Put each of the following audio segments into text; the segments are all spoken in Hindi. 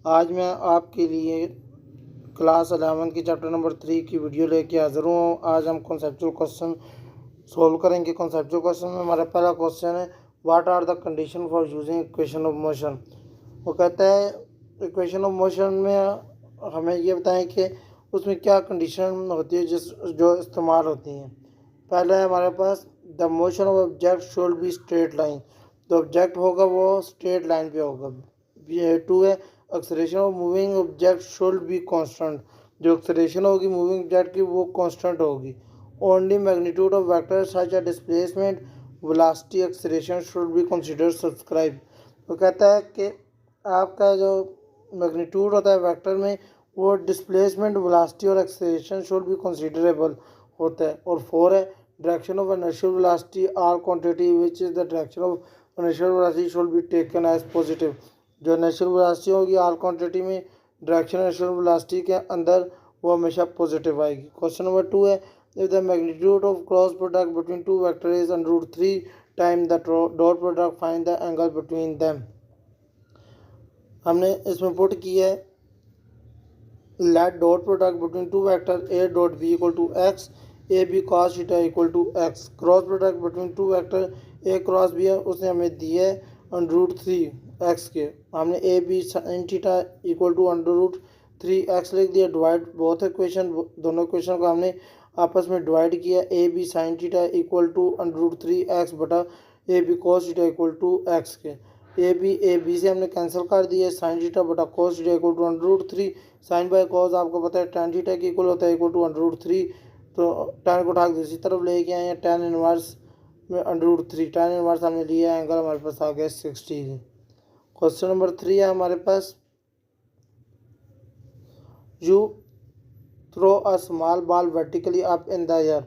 आज मैं आपके लिए क्लास 11 की चैप्टर नंबर 3 की वीडियो लेके हाजिर हूँ। आज हम कॉन्सेप्चुअल क्वेश्चन सोल्व करेंगे। कॉन्सेप्चुअल क्वेश्चन में हमारा पहला क्वेश्चन है, what are the condition for using equation of motion. वो कहता है इक्वेशन ऑफ मोशन में हमें ये बताएं कि उसमें क्या कंडीशन होती है जो इस्तेमाल होती हैं। पहला है हमारे पास, the motion of object should be straight line. जो ऑब्जेक्ट होगा वो स्ट्रेट लाइन पे होगा। ये 2 है, acceleration of moving object should be constant. जो एक्सेलरेशन होगी मूविंग ऑब्जेक्ट की वो कांस्टेंट होगी। Only magnitude of vector such as displacement velocity acceleration should be considered subscribe. तो कहता है कि आपका जो मैग्नीट्यूड होता है वेक्टर में वो डिस्प्लेसमेंट वेलोसिटी और एक्सेलरेशन शुड बी कंसीडरेबल होता है। और 4 है, direction of inertial velocity are quantity which is the direction of inertial velocity should be taken as positive. जो इनर्शियल वेलोसिटी होगी आर क्वांटिटी में, डायरेक्शन इनर्शियल वेलोसिटी के अंदर वो हमेशा पॉजिटिव आएगी। क्वेश्चन नंबर 2 है, if the magnitude of cross product between two vector is √3 time the dot product, find the angle between them. हमने इसमें पुट किया है, let dot product between two vector A dot B equal to X, A B cos theta equal to X. Cross product between two vector A cross B है, उसने हमें दिया है √3 एक्स के। हमने A B sine theta equal to √3 X लिख दिया। डिवाइड बोथ इक्वेशन, दोनों इक्वेशन को हमने आपस में डिवाइड किया। A B sine theta equal to √3 X बटा A B cos theta equal to X के। ए बी से हमने कैंसिल कर दिया। साइन थीटा बटा cos theta equal to √3। Sine by cos आपको पता है tan थीटा के इक्वल होता है इक्वल टू √3। तो tan को उठा के दूसरी तरफ लेके आए हैं, tan इनवर्स में √3। tan इनवर्स हमने लिया, एंगल हमारे पास आ गया 60। क्वेश्चन नंबर 3 है हमारे पास, you throw a small ball vertically up in the air,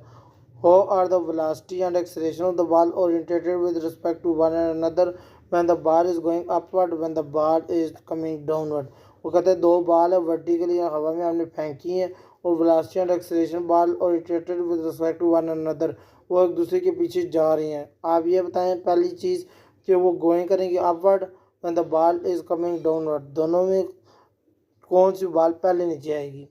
how are the velocity and acceleration of the ball orientated with respect to one another when the ball is going upward, when the ball is coming downward। वो कहते हैं दो बॉल है वर्टिकली हवा में हमने फेंकी है और velocity and acceleration ball oriented with respect to one another, वो एक दूसरे के पीछे जा रही हैं। आप ये बताएं पहली चीज़ कि वो गोइंग करेंगी upward, when the ball is coming downward, दोनों में कौन सी बॉल पहले नीचे आएगी।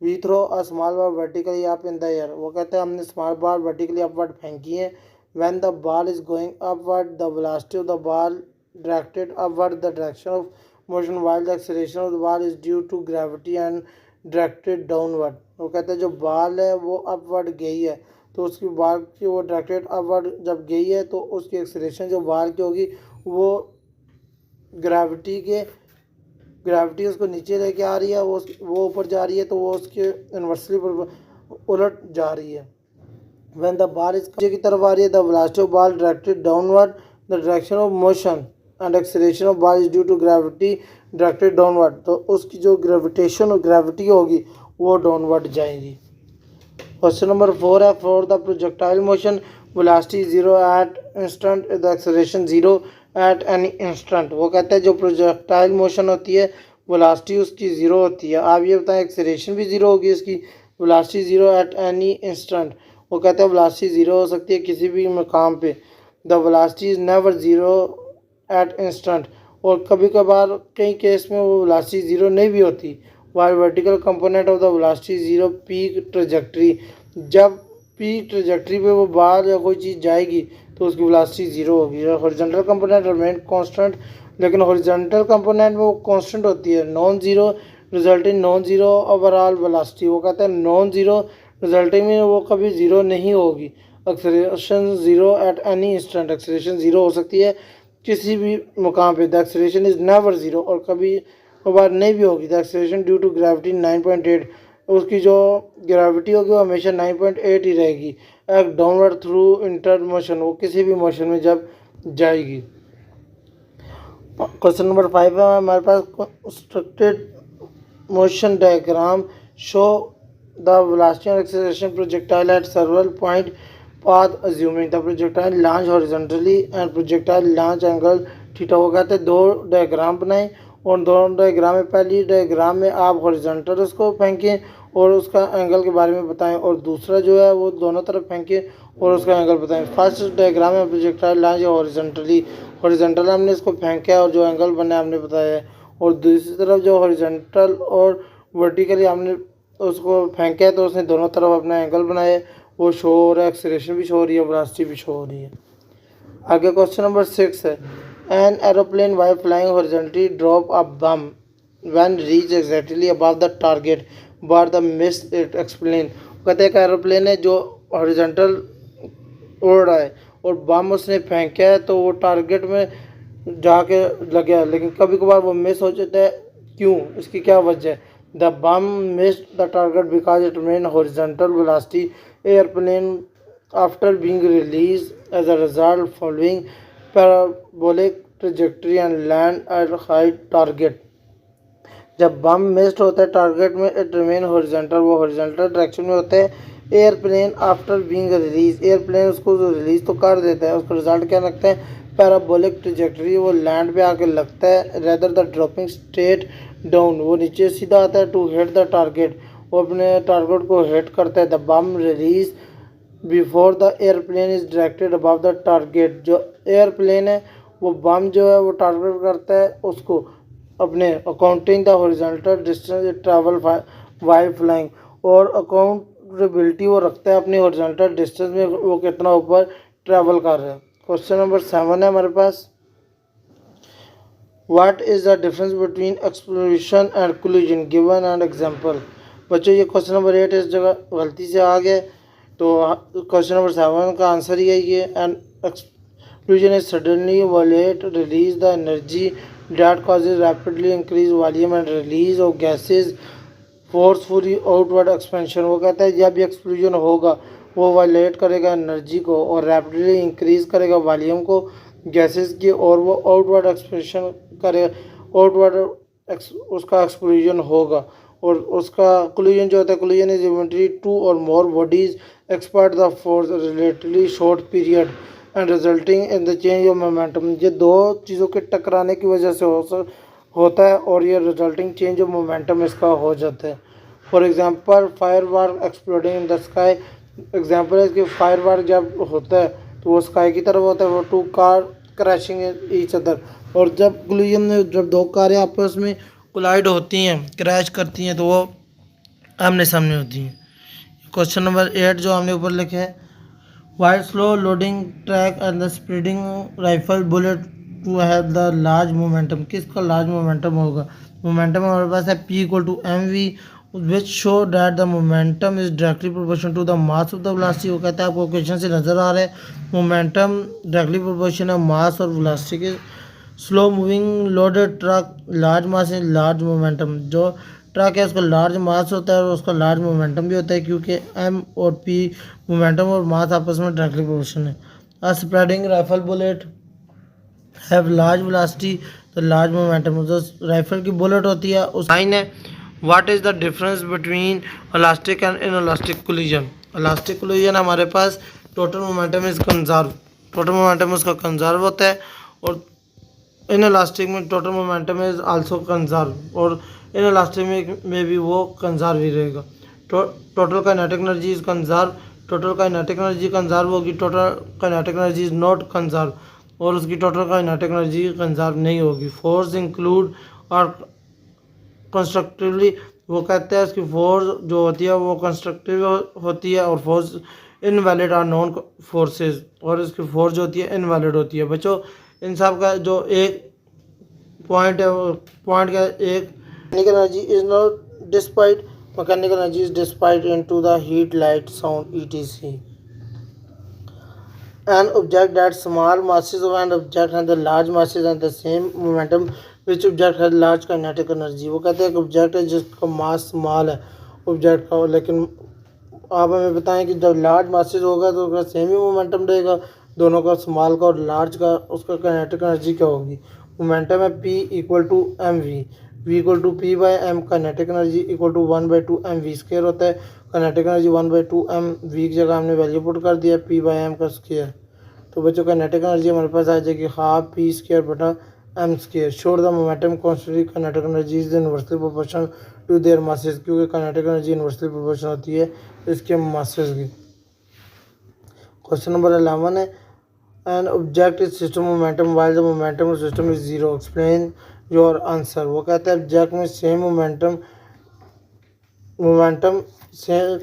We throw a small ball vertically up in the air, वो कहते हैं हमने स्मॉल बॉल वर्टिकली अपवर्ड फेंकी है। When the ball is going upward the velocity of the ball directed upward the direction of motion while the acceleration of the ball is due to gravity and directed downward. वो कहते हैं जो बॉल है वो अपवर्ड गई है तो उसकी बॉल की वो डायरेक्टेड अपवर्ड जब गई है तो उसकी एक्सेलरेशन जो बॉल की होगी वो ग्रेविटी उसको नीचे लेके आ रही है, वो ऊपर जा रही है तो वो उसके इन्वर्सली उलट जा रही है। व्हेन द बॉल इज की तरफ आ रही है the velocity of ball directed downward the direction of motion and acceleration of ball is due to gravity directed downward, तो उसकी जो ग्रेविटेशन और ग्रेविटी होगी वो डाउनवर्ड जाएगी। क्वेश्चन नंबर 4 है, for the projectile motion velocity 0 at instant the acceleration 0 at any instant. वो कहते हैं जो प्रोजेक्टाइल मोशन होती है वेलोसिटी उसकी 0 होती है। आप ये बताएं एक्सेलरेशन भी 0 होगी, इसकी वेलोसिटी 0 एट एनी इंस्टेंट। वो कहते हैं वेलोसिटी 0 हो सकती है किसी भी मकाम पे, the velocity is never 0 at instant. और कभी कभार कई केस में वो वेलोसिटी 0 नहीं भी होती। While vertical component of the velocity 0 peak trajectory, जब पीक ट्रैजेक्टरी पे वो बाहर या कोई चीज़ जाएगी तो उसकी वेलोसिटी 0 होगी। हॉरिजॉन्टल कंपोनेंट रिमेन कांस्टेंट, लेकिन हॉरिजॉन्टल कंपोनेंट में वो कांस्टेंट होती है। Non zero resulting non zero overall velocity, वो कहते हैं नॉन जीरो रिजल्टिंग में वो कभी 0 नहीं होगी। Acceleration 0 at any instant, acceleration 0 हो सकती है किसी भी मुकाम पे। द एक्सेलरेशन इज़ नेवर 0, और कभी कभार नहीं भी होगी। The acceleration due to gravity 9.8, उसकी जो ग्रेविटी होगी वो हमेशा 9.8 ही रहेगी। एक डाउनवर्ड थ्रू इंटर मोशन, वो किसी भी मोशन में जब जाएगी। क्वेश्चन नंबर 5 है हमारे पास, constructed motion diagram show the velocity and acceleration projectile at several point path assuming the projectile launch horizontally and projectile launch angle theta. वो कहते हैं दो डायग्राम बनाएं और दोनों डायग्राम में पहली डायग्राम में आप हॉरिजॉन्टल उसको फेंकें और उसका एंगल के बारे में बताएं, और दूसरा जो है वो दोनों तरफ फेंकें और उसका एंगल बताएं। फर्स्ट डायग्राम में प्रोजेक्टाइल लॉन्च हॉरिजॉन्टली, हॉरिजॉन्टल हमने इसको फेंका है और जो एंगल बना है हमने बताया है। और दूसरी तरफ जो हॉरिजॉन्टल और वर्टिकली हमने उसको फेंका है तो उसने दोनों तरफ अपना एंगल बनाया है, वो शो हो रहा है, एक्सीलरेशन भी शो हो रही है, वेलोसिटी भी शो हो रही है। आगे क्वेश्चन नंबर 6 है, an aeroplane while flying horizontally drop a bomb when reach exactly above the target but the miss it explain. कहते हैं एक एरोप्लेन है जो हॉरिजॉन्टल उड़ रहा है और बम उसने फेंका है तो वो टारगेट में जाके लग गया, लेकिन कभी कभार वो मिस हो जाता है, क्यों, इसकी क्या वजह है? The bomb miss the target because it main horizontal velocity airplane after being release as a result following parabolic trajectory and land at high target. जब बम मिस्ड होता है टारगेट में, इट रिमेन हॉरिजॉन्टल, वो हॉरिजॉन्टल डायरेक्शन में होता है। Airplane after being release, airplane उसको रिलीज तो कर देता है, उसका रिजल्ट क्या लगता है? पैराबोलिक ट्रैजेक्टरी, वो लैंड पे आके लगता है। Rather the dropping straight down, वो नीचे सीधा आता है। टू हिट द टारगेट, वो अपने टारगेट को हिट करता है। The bomb release before the airplane is directed above the target, जो एयरप्लेन है वो बम जो है वो टारगेट करता है उसको अपने accounting the horizontal distance travel while flying, और अकाउंटेबिलिटी वो रखता है अपनी हॉरिजॉन्टल डिस्टेंस में वो कितना ऊपर ट्रैवल कर रहा है। क्वेश्चन नंबर 7 है हमारे पास, what is the difference between explosion and collision, given and example. बच्चों ये क्वेश्चन नंबर 8 इस जगह गलती से आ गया, तो क्वेश्चन नंबर 7 का आंसर ही है ये। And explosion is suddenly wallet release the energy that causes rapidly increase volume and release of gases forcefully outward expansion। वो कहता है जब भी एक्सप्लोजन होगा वो वायलेट करेगा एनर्जी को और रैपिडली इंक्रीज करेगा वॉल्यूम को गैसेस की, और वो आउटवर्ड एक्सपेंशन करेगा, आउटवर्ड उसका एक्सप्लोजन होगा। और उसका कोलिजन जो होता है, कोलिजन इज इवेंटली टू और more bodies expert the force relatively short period and resulting in the change of momentum. ये दो चीज़ों के टकराने की वजह से होता है और ये रिजल्टिंग चेंज ऑफ मोमेंटम इसका हो जाता है। For example fire work exploding in the sky, example है कि फायर वर्क जब होता है तो वो स्काई की तरफ होता है, वो two car crashing each other. और जब कोलिजन में जब दो कारें आपस में कोलाइड होती हैं, क्रैश करती हैं, तो वो आमने सामने होती हैं। क्वेश्चन नंबर 8 जो हमने ऊपर लिखे है, while slow loading track and the speeding rifle bullet to have the large momentum, किसका large momentum होगा? momentum हमारे पास है p equal to mv which show that the momentum is directly proportional to the mass of the velocity। वो कहता है आपको क्वेश्चन से नज़र आ रहा है momentum directly proportional है mass और velocity के। Slow moving loaded truck large मास है लार्ज मोमेंटम, जो ट्रक है उसका लार्ज मास होता है और उसका लार्ज मोमेंटम भी होता है क्योंकि एम और पी मोमेंटम और मास आपस में डायरेक्टली प्रोपोर्शनल है। A spreading rifle bullet have large velocity तो लार्ज मोमेंटम, जो राइफल की बुलेट होती है उस लाइन है। What is the difference between elastic and inelastic collision. Elastic collision हमारे पास total momentum is conserve, total momentum उसका कंजर्व होता है, और इन इलास्टिक में total momentum is also conserve, और इन इलास्टिक में भी वो कंजर्व ही रहेगा। Total kinetic energy is conserve, total kinetic energy conserve होगी, total kinetic energy is not conserve, और उसकी टोटल काइनेटिक एनर्जी कंजर्व नहीं होगी। फोर्स इंक्लूड और कंस्ट्रक्टिवली, वो कहते हैं उसकी फोर्स जो होती है वो कंस्ट्रक्टिव होती है, और force invalid are non forces, और इसकी फोर्स जो होती है इनवैलिड होती है। बच्चों इन सब का जो एक पॉइंट है, पॉइंट का एक mechanical energy is not despite, mechanical energy is despite into the heat light sound etc. An object that small masses of an object and the large masses and the same momentum which object has large kinetic energy। वो कहते हैं एक ऑब्जेक्ट है जिसका मास स्मॉल है ऑब्जेक्ट का, लेकिन आप हमें बताएं कि जब लार्ज मासेस होगा तो उसका सेम ही मोमेंटम रहेगा दोनों का, स्मॉल का और लार्ज का, उसका काइनेटिक एनर्जी क्या होगी? मोमेंटम है P equal to M V, V equal to P by M, kinetic energy equal to 1/2 M V square होता है। काइनेटिक एनर्जी 1/2 एम वी की जगह हमने वैल्यू पुट कर दिया P बाई एम का स्क्वायर, तो बच्चों काइनेटिक एनर्जी हमारे पास आ जाएगी हाफ P स्क्वायर बटा M square. Shore the momentum constant kinetic energy is inversely proportional to their masses, क्योंकि काइनेटिक एनर्जी इनवर्सली प्रोपोर्शनल होती है इसके मासेस की। क्वेश्चन नंबर 11 है, an object is system momentum while the momentum of system is zero, explain your answer. वो कहता है ऑब्जेक्ट में सेम मोमेंटम से,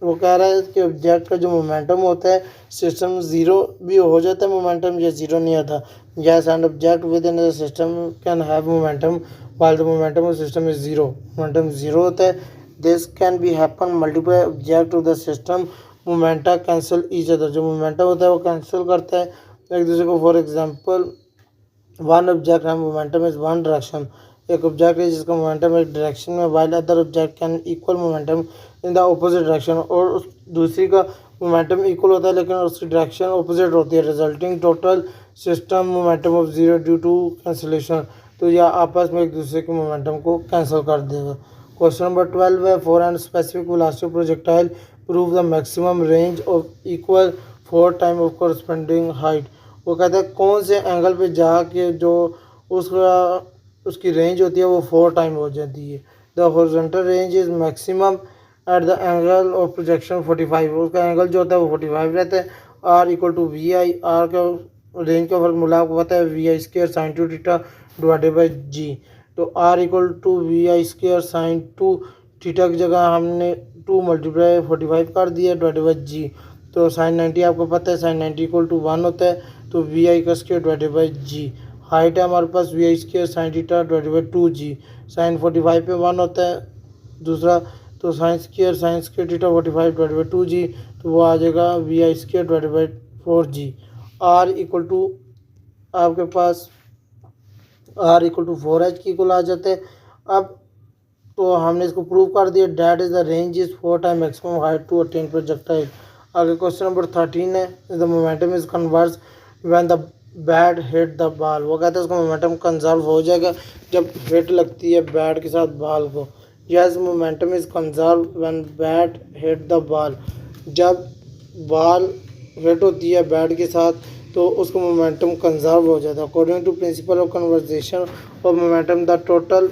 वो कह रहा है कि ऑब्जेक्ट का जो मोमेंटम होता है सिस्टम ज़ीरो भी हो जाता है मोमेंटम, या ज़ीरो नहीं आता। Yes, and object with in the system can have momentum while the momentum of system is zero. Momentum zero होता है। This can be happen multiple object of the system momenta cancel each other. जो मोमेंटम होता है वो कैंसिल करता है एक दूसरे को। फॉर एग्जाम्पल वन ऑब्जेक्ट है मोमेंटम इज वन डायरेक्शन, एक ऑब्जेक्ट है जिसका मोमेंटम एक डायरेक्शन में, while other object can equal momentum in the opposite direction, और उस दूसरी का मोमेंटम इक्वल होता है लेकिन उसकी डायरेक्शन ऑपोजिट होती है, resulting total system momentum of zero due to cancellation. तो यह आपस में एक दूसरे के मोमेंटम को कैंसिल कर देगा। क्वेश्चन नंबर 12 है for and specific velocity projectile prove the maximum range of equal 4 time of corresponding height. वो कहता है कौन से एंगल पे जाके जो उसकी रेंज होती है वो 4 टाइम हो जाती है। The horizontal range is maximum at the angle of projection 45। उसका एंगल जो होता है वो 45 रहता है। R equal to V I, R का रेंज का फॉर्मूला आपको पता है V I square sine two theta divided by g. तो R equal to V I square sine two theta की जगह हमने 2 मल्टीप्लाई 45 कर दिया डिवाइडेड बाई जी। तो साइन 90 आपको पता है साइन 90 इक्वल टू 1 होता है, तो वी आई का square divided by g. Height है हमारे पास V I square sine theta divided by 2g। Sine 45 पे 1 होता है दूसरा, तो sine square theta 45 divided by 2g, तो वो आ जाएगा V I square divided by 4g। R equal to आपके पास आर इक्वल टू 4h की इक्वल आ जाते हैं। अब तो हमने इसको प्रूव कर दिया that is the range is 4 time maximum height to attain projectile. आगे क्वेश्चन नंबर 13 है the momentum is converse when the bat hit the ball. वो कहते हैं उसका मोमेंटम कंजर्व हो जाएगा जब हिट लगती है बैट के साथ बॉल को। Yes, momentum is conserve when bat hit the ball. जब बॉल हिट होती है बैट के साथ तो उसका मोमेंटम कंजर्व हो जाता है। According to principle of conservation of momentum the total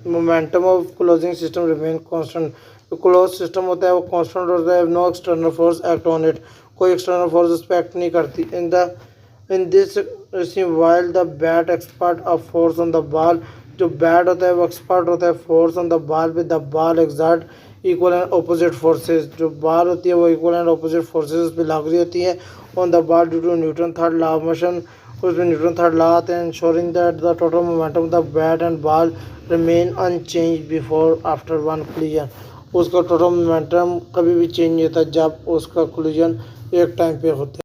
momentum of closing system remain constant. जो क्लोज सिस्टम होता है वो कांस्टेंट होता है। No external force act on it, कोई एक्सटर्नल फोर्स उस पर एक्ट नहीं करती। In this while the bat expert of force on the ball. जो बैट होता है वो एक्सपर्ट होता है फोर्स ऑन द बॉल पे। The ball exert equal and opposite forces. जो बॉल होती है वो इक्वल एंड अपोजिट फोर्सेज उस पर लागू होती है on the ball due to Newton third law of motion. उसमें न्यूटन थर्ड लॉ आते हैं ensuring that the total momentum of the bat and ball remain unchange before after one collision. उसका टोटल मोमेंटम कभी भी चेंज नहीं होता जब उसका कोलिजन एक टाइम पे होता है।